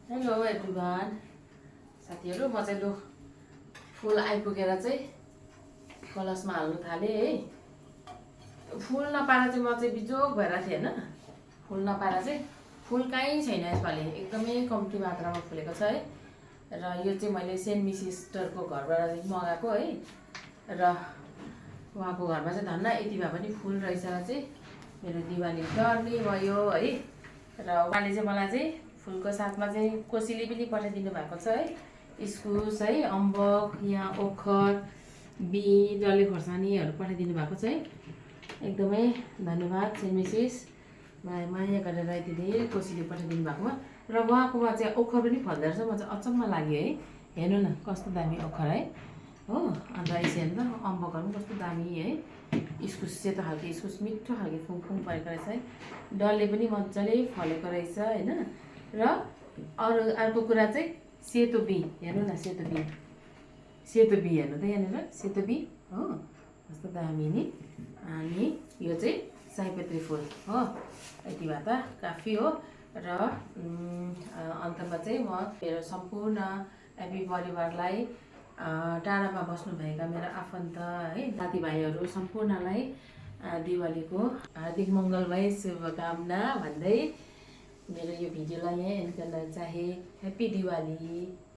Hello everyone साथीहरू म चाहिँ लु फुल आइपुगेर चाहिँ कलशमा हाल्नु थालेँ है। फुल नपाएर चाहिँ म चाहिँ बिजोग भइरहेको थिएँ होइन। फुल नपाएर चाहिँ फुल कहीँ छैन यसपालि, एकदमै कम्ती मात्रामा फुलेको छ है। र यो चाहिँ मैले सेन्ट मिसिस्टरको घरबाट मगाएको है। र उहाँको घरमा चाहिँ धन्न यति भए पनि फुल रहेछ र चाहिँ मेरो दिवाली टर्नी भयो है। र उहाँले चाहिँ मलाई चाहिँ फुलको साथमा चाहिँ कोसेली पनि पठाइदिनु भएको छ है। इस्कुस है, अम्बक, यहाँ ओखर, बिन, डल्ले खोर्सानीहरू पठाइदिनु भएको छ है। एकदमै धन्यवाद सेन्ट मिसिस, मलाई माया गरेर यति धेरै कोसेली पठाइदिनु भएकोमा। र उहाँकोमा चाहिँ ओखर पनि फल्दो रहेछ, म चाहिँ अचम्म लाग्यो है। हेर्नु न कस्तो दामी ओखर है हो। अन्त यसो हेर्नु त अम्बकहरू पनि कस्तो दामी है। इस्कुस सेतो खालको इस्कुस मिठो खालको फुङ परेको रहेछ है। डल्ले पनि मजाले फलेको रहेछ होइन। र अर्को कुरा चाहिँ सेतो बिँ, हेर्नु न सेतो बिँ हेर्नु त यहाँनिर सेतो बिँ हो, कस्तो दामी नि। अनि यो चाहिँ सयपत्री फुल हो, यति भए त काफी हो। र अन्तमा चाहिँ म मेरो सम्पूर्ण एपी परिवारलाई, टाढामा बस्नुभएका मेरो आफन्त है साथीभाइहरू सम्पूर्णलाई दिवालीको हार्दिक मङ्गलमय शुभकामना भन्दै मेरो यो भिडियोलाई यहीँ एन्ड गर्न चाहे। ह्याप्पी दिवाली।